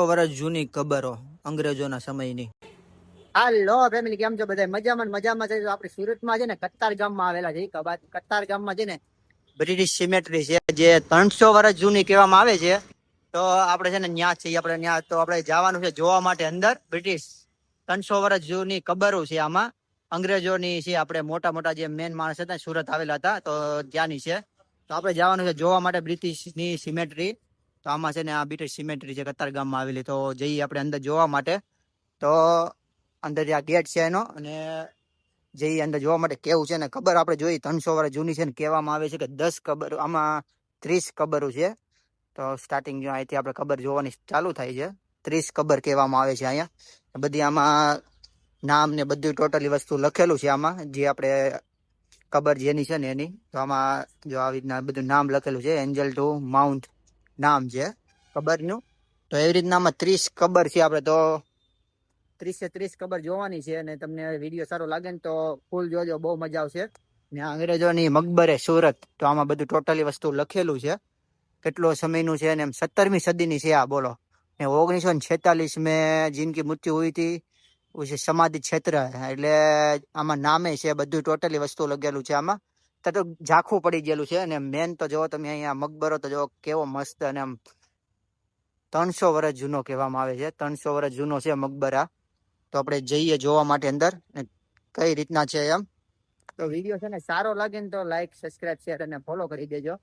વર્ષ જૂની કબરો અંગ્રેજોના સમયની. હાલો ફેમિલી, કેમ છો બધા? મજામાં છે. આપણે સુરતમાં છે ને કતાર ગામમાં આવેલા છે. કતાર ગામમાં છે ને બ્રિટિશ સિમેટ્રી છે, જે 300 વર્ષ જૂની કહેવામાં આવે છે. તો આપણે છે ને ન્યા છીએ, આપણે ન્યા તો આપણે જવાનું છે જોવા માટે અંદર. બ્રિટિશ 300 વર્ષ જૂની કબરો છે. આમાં અંગ્રેજોની છે. આપણે મોટા મોટા જે મેન માણસ હતા સુરત આવેલા હતા, તો ત્યાંની છે. તો આપણે જવાનું છે જોવા માટે બ્રિટિશની સિમેટ્રી. તો આમાં છે ને આ બ્રિટિશ સિમેટ્રી છે કતાર ગામમાં આવેલી. તો જઈએ આપણે અંદર જોવા માટે. તો અંદર જે આ ગેટ છે એનો, અને જઈએ અંદર જોવા માટે. કેવું છે ને ખબર આપણે જોઈ 300 વર્ષ જૂની છે ને કહેવામાં આવે છે કે 10 કબર, આમાં 30 કબરો છે. તો સ્ટાર્ટિંગ અહીંથી આપણે કબર જોવાની ચાલુ થાય છે. 30 કબર કહેવામાં આવે છે અહીંયા. બધી આમાં નામ ને બધું ટોટલી વસ્તુ લખેલું છે આમાં, જે આપણે કબર જેની છે ને એની. તો આમાં જો આવી રીતના બધું નામ લખેલું છે. એન્જલ ટુ માઉન્ટ નામ છે કબરનું. તો એવી રીતના આમાં 30 કબર છે. આપણે તો 30 કબર જોવાની છે, અને તમને વિડીયો સારો લાગે ને તો ફૂલ જોજો, બહુ મજા આવશે. ને અંગ્રેજોની મકબરે સુરત, તો આમાં બધું ટોટલી વસ્તુ લખેલું છે. કેટલો સમયનું છે ને એમ 17મી સદીની છે આ, બોલો. ને 1946 में जिनकी मृत्यु हुई थी उसे समाधि क्षेत्र, એટલે આમાં નામે છે બધું ટોટલી વસ્તુ લખેલું છે આમાં. તો ઝાખું પડી ગયેલું છે. અને મેન તો જો તમે અહીંયા મકબરો તો જો કેવો મસ્ત, અને આમ 300 વર્ષ જૂનો કહેવામાં આવે છે. 300 વર્ષ જૂનો છે મકબરા. તો આપણે જઈએ જોવા માટે અંદર કઈ રીતના છે એમ. તો વિડીયો છે ને સારો લાગે ને તો લાઈક, સબસ્ક્રાઇબ, શેર અને ફોલો કરી દેજો.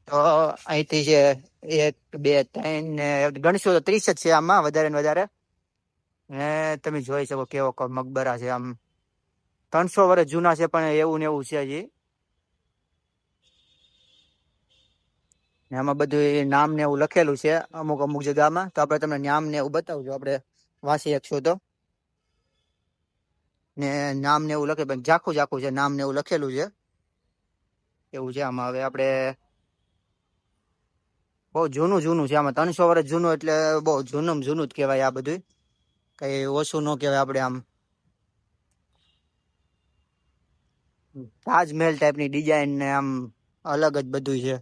તો અહીંથી છે 1 2 3 ને ગણશું તો 30 જ છે આમાં, વધારે ને વધારે. ને તમે જોઈ શકો કેવો મકબરા છે. આમ 300 વર્ષ જૂના છે, પણ એવું ને એવું છે હજી. આમાં બધું નામ ને એવું લખેલું છે અમુક અમુક જગ્યામાં. તો આપણે તમને નામ ને એવું બતાવજો, આપણે વાંચી શકશું તો. ને નામ ને એવું લખે, ઝાખું ઝાખું છે નામ ને એવું લખેલું છે. એવું છે આમાં. હવે આપણે બહુ જૂનું જૂનું છે આમાં. 300 વર્ષ જૂનું એટલે બહુ જૂનું જૂનું જ કહેવાય આ બધું. કઈ ઓછું ન કહેવાય. આપણે આમ તાજમહેલ ટાઈપની ડિઝાઇન ને આમ અલગ જ બધું છે.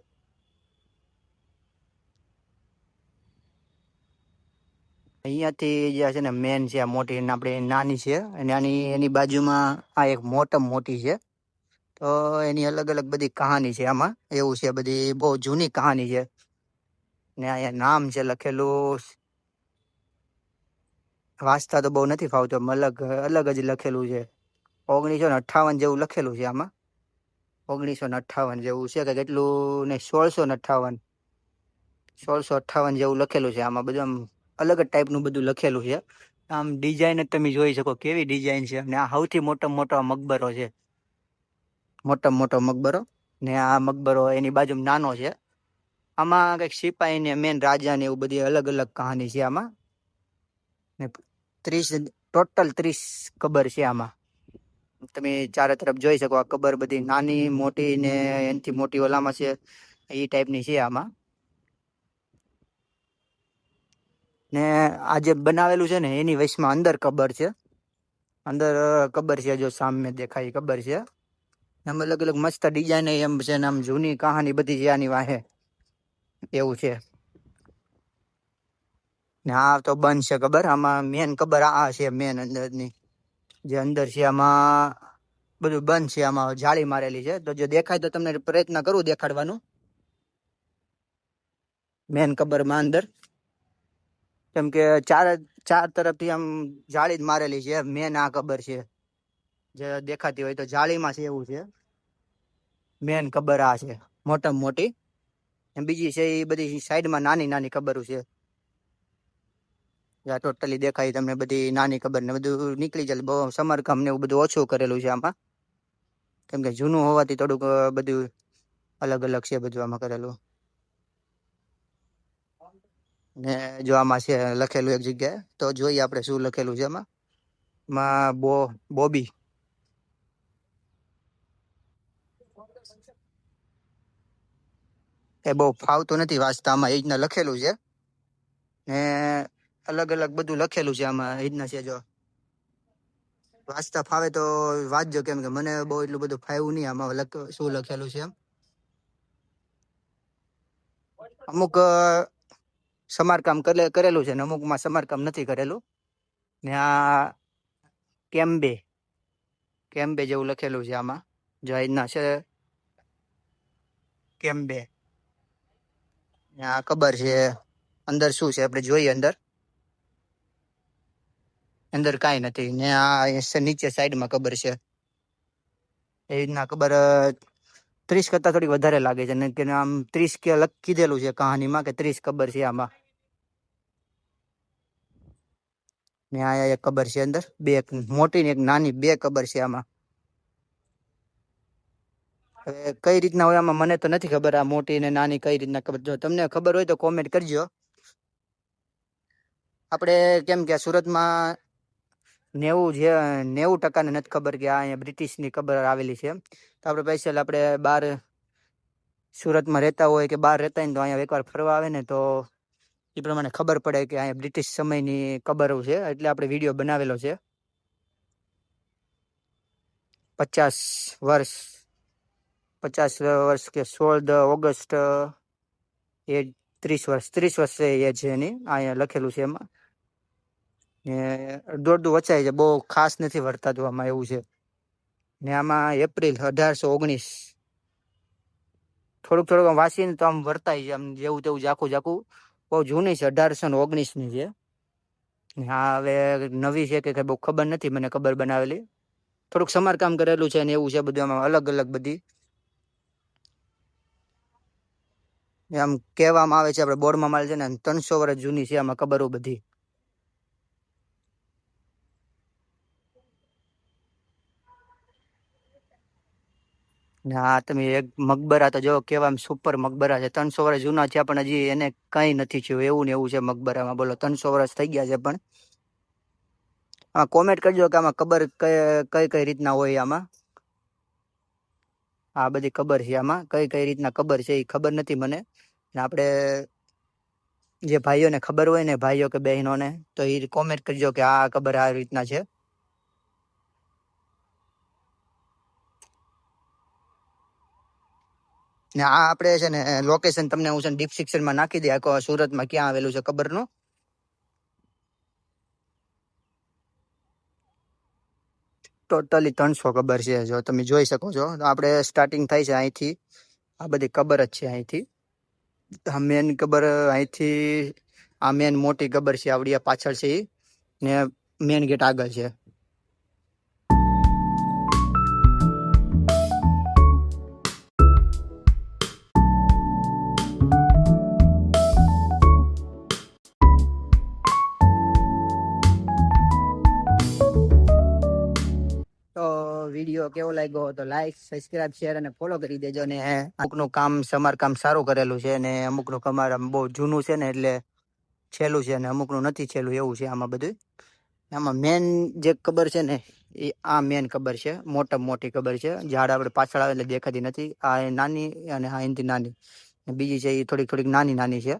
અહીંયાથી જે છે ને મેન છે આ મોટી, આપણે નાની છે, અને એની બાજુમાં આ એક મોટી છે. તો એની અલગ અલગ બધી કહાની છે આમાં. એવું છે, બધી બહુ જૂની કહાની છે. ને અહીંયા નામ છે લખેલું. વાંચતા તો બહુ નથી ફાવતું, અલગ અલગ જ લખેલું છે. 1958 જેવું લખેલું છે આમાં. 1958 જેવું છે કે કેટલું ને 1658 જેવું લખેલું છે આમાં. બધું આમ અલગ જ ટાઈપનું બધું લખેલું છે. આમ ડિઝાઇન જ તમે જોઈ શકો કેવી ડિઝાઇન છે. અને આ સૌથી મોટો મકબરો છે, મોટો મકબરો. ને આ મકબરો એની બાજુમાં નાનો છે. આમાં કંઈક સિપાહી ને મેન રાજા ને એવું બધી અલગ અલગ કહાની છે આમાં. ને 30 કબર છે આમાં. તમે ચારે તરફ જોઈ શકો. આ કબર બધી નાની મોટી ને એનાથી મોટી ઓલામાં છે, એ ટાઈપની છે આમાં. ને આ જે બનાવેલું છે ને એની વચમાં અંદર કબર છે. અંદર કબર છે, જો સામે દેખાય કબર છે. આમ અલગ અલગ મસ્ત ડિઝાઇન એમ છે ને આમ જૂની કહાની બધી છે આની વાહે. એવું છે. ને આ તો બંધ છે કબર. આમાં મેન કબર આ છે, મેન અંદરની જે અંદર છે આમાં બધું બંધ છે. આમાં જાળી મારેલી છે. તો જો દેખાય તો તમને પ્રયત્ન કરું દેખાડવાનું. મેન કબરમાં અંદર કેમ કે ચાર તરફથી આમ જાળી જ મારેલી છે. મેન આ કબર છે જે દેખાતી હોય તો જાળીમાં છે, એવું છે. મેન કબર આ છે મોટામાં મોટી. બીજી છે એ બધી સાઈડમાં નાની નાની કબરો છે. ટોટલી દેખાય તમને બધી નાની ખબર ને બધું નીકળી જાય. બહુ સમારકામ ને એવું બધું ઓછું કરેલું છે આમાં, કેમ કે જૂનું હોવાથી થોડુંક બધું અલગ અલગ છે બધું આમાં કરેલું. ને જો આમાં છે લખેલું એક જગ્યાએ, તો જોઈએ આપણે શું લખેલું છે એમાં. બોબી એ બહુ ફાવતું નથી વાંચતા. એ રીતના લખેલું છે. ને અલગ અલગ બધું લખેલું છે આમાં. એ રીતના છે. જો વાંચતા ફાવે તો વાંચજો, કેમ કે મને બહુ એટલું બધું ફાવ્યું નહીં આમાં શું લખેલું છે એમ. અમુક સમારકામ કરેલું છે ને અમુકમાં સમારકામ નથી કરેલું. ને આ કેમ્બે જેવું લખેલું છે આમાં. જો આજના છે કેમ્બે. આ કબર છે. અંદર શું છે આપણે જોઈએ. અંદર કાંઈ નથી ને આ નીચે સાઈડમાં કબર છે. એ રીતના ખબર 30 કરતા થોડી વધારે લાગે છે ને કે આમ 30 કે કીધેલું છે કહાનીમાં કે 30 કબર છે આમાં. ને આ એક કબર છે અંદર, બે મોટી ને એક નાની, બે કબર છે આમાં. હવે કઈ રીતના હોય આમાં મને તો નથી ખબર, આ મોટી ને નાની કઈ રીતના ખબર. જો તમને ખબર હોય તો કોમેન્ટ કરજો. આપણે કેમ કે સુરતમાં 90% ને નથી ખબર કે આ અહીંયા બ્રિટિશની કબર આવેલી છે. તો આપણે સ્પેશિયલ આપણે બહાર સુરતમાં રહેતા હોય કે બહાર રહેતા હોય ને તો અહીંયા એકવાર ફરવા આવે ને તો એ પ્રમાણે ખબર પડે કે અહીંયા બ્રિટિશ સમયની કબરો છે. એટલે આપણે વિડીયો બનાવેલો છે. 50 વર્ષ કે 16 ઓગસ્ટ એ 30 વર્ષ એ છે એની અહીંયા લખેલું છે એમાં. ને દોડું વચાય છે, બહુ ખાસ નથી વર્તાતું આમાં, એવું છે. ને આમાં એપ્રિલ 1819 થોડુંક વાંચીને તો આમ વર્તાય છે, આમ જેવું તેવું ઝાખું બહુ જૂની છે. 1819ની છે. હા, હવે નવી છે કે બહુ ખબર નથી મને. કબર બનાવેલી થોડુંક સમારકામ કરેલું છે ને એવું છે બધું. આમાં અલગ બધી આમ કહેવામાં આવે છે, આપણે બોર્ડમાં માલ છે ને 300 વર્ષ જૂની છે આમાં કબરો બધી. ને આ તમે એક મકબરા તો જો કેવા સુપર મકબરા છે. 300 વર્ષ જૂના છે પણ હજી એને કઈ નથી થયું, એવું ને એવું છે મકબરામાં. બોલો 300 વર્ષ થઈ ગયા છે પણ. કોમેન્ટ કરજો કે આમાં કબર કઈ રીતના હોય આમાં. આ બધી કબર છે આમાં. કઈ રીતના કબર છે એ ખબર નથી મને. આપણે જે ભાઈઓને ખબર હોય ને, ભાઈઓ કે બહેનોને, તો એ કોમેન્ટ કરજો કે આ કબર આ રીતના છે. ને આ આપણે છે ને લોકેશન તમને હું છે ને ડિસ્ક્રિપ્શનમાં નાખી દે, આખો સુરતમાં ક્યાં આવેલું છે કબરનું. ટોટલી 300 કબર છે, જો તમે જોઈ શકો છો. આપણે સ્ટાર્ટિંગ થાય છે અહીંથી. આ બધી કબર જ છે અહીંથી. આ મેન કબર અહીંથી, આ મેન મોટી કબર છે આવડી પાછળ છે એ, ને મેન ગેટ આગળ છે. તો વિડીયો કેવો લાગ્યો તો લાઈક, સબસ્ક્રાઇબ, શેર અને ફોલો કરી દેજો. ને અમુકનું સમારકામ સારું કરેલું છે ને અમુકનું કમાર બહુ જૂનું છે ને એટલે છેલ્લું છે, ને અમુકનું નથી છેલ્લું, એવું છે આમાં બધું. આમાં મેન જે કબર છે ને એ આ મેન કબર છે, મોટી કબર છે. ઝાડ આપણે પાછળ આવે એટલે દેખાતી નથી. આ નાની અને આ એનાથી નાની. બીજી છે એ થોડીક નાની છે.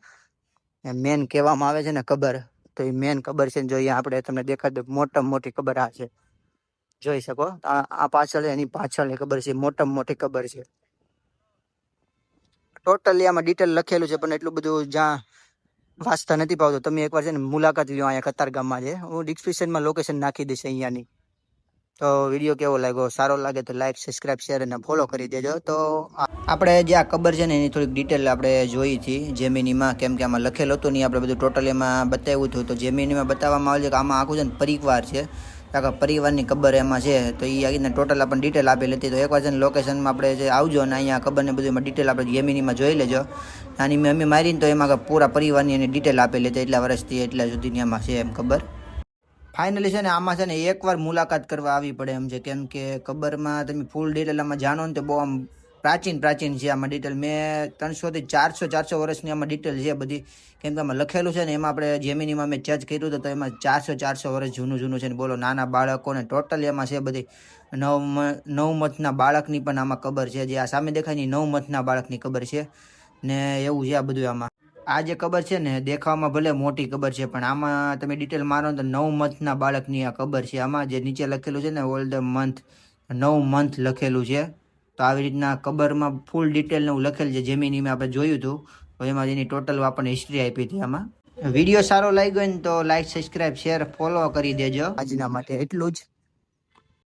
મેન કહેવામાં આવે છે ને કબર, તો એ મેન કબર છે. જો અહીંયા આપણે તમને દેખાડે મોટી કબર આ છે, જોઈ શકો. આ પાછળ એની પાછળ ખબર છે, મોટી કબર છે. ટોટલી આમાં ડિટેલ લખેલું છે પણ એટલું બધું જ્યાં વાંચતા નથી પાવતો. તમે એકવાર છે ને મુલાકાત લ્યો અહીંયા કતારગામમાં છે. હું ડિસ્ક્રિપ્શનમાં લોકેશન નાખી દઈશ અહીંયાની. તો વિડીયો કેવો લાગ્યો, સારો લાગે તો લાઈક, સબસ્ક્રાઇબ, શેર અને ફોલો કરી દેજો. તો આપણે જે આ કબર છે ને એની થોડીક ડિટેલ આપણે જોઈ હતી જેમિનીમાં, કેમ કે આમાં લખેલું હતું નહીં. આપણે બધું ટોટલ એમાં બતાવ્યું હતું. તો જેમિનીમાં બતાવવામાં આવે છે કે આમાં આખું છે ને પરિવાર છે, આખા પરિવારની કબર એમાં છે. તો એ આવીને ટોટલ આપણને ડિટેલ આપેલી હતી. તો એકવાર છે ને લોકેશનમાં આપણે જે આવજો અને અહીંયા ખબરને બધું એમાં ડિટેલ આપણે જેમિનીમાં જોઈ લેજો. આની મેં અમે મારીને તો એમાં પૂરા પરિવારની એની ડિટેલ આપેલી હતી, એટલા વર્ષથી એટલા સુધીની આમાં છે એમ ખબર. ફાઇનલી છે ને આમાં છે ને એકવાર મુલાકાત કરવા આવી પડે એમ છે, કેમ કે કબરમાં તમે ફૂલ ડિટેલ આમાં જાણો ને તો બહુ આમ પ્રાચીન છે આમાં ડિટેલ. મેં 300 થી 400 વર્ષની આમાં ડિટેલ છે બધી, કેમ કે આમાં લખેલું છે ને. એમાં આપણે જેમિનીમાં મેં ચર્ચ કર્યું હતું તો એમાં 400 વર્ષ જૂનું છે ને. બોલો નાના બાળકોને ટોટલ એમાં છે બધી. 9 monthના બાળકની પણ આમાં કબર છે. જે આ સામે દેખાય ને 9 monthના બાળકની કબર છે ને, એવું છે આ બધું આમાં. આ જે કબર છે ને દેખાવામાં ભલે મોટી કબર છે પણ આમાં તમે ડિટેલ મારો તો 9 monthના બાળકની આ કબર છે. આમાં જે નીચે લખેલું છે ને ઓલ ધ મંથ, 9 month લખેલું છે. તો આવી રીતના કબરમાં ફૂલ ડિટેલને એવું લખેલું છે. જેમિનીમાં આપણે જોયું હતું તો એમાં એની ટોટલ આપણને હિસ્ટ્રી આપી હતી આમાં. વિડીયો સારો લાગ્યો હોય ને તો લાઈક, સબસ્ક્રાઇબ, શેર, ફોલો કરી દેજો. આજના માટે એટલું જ.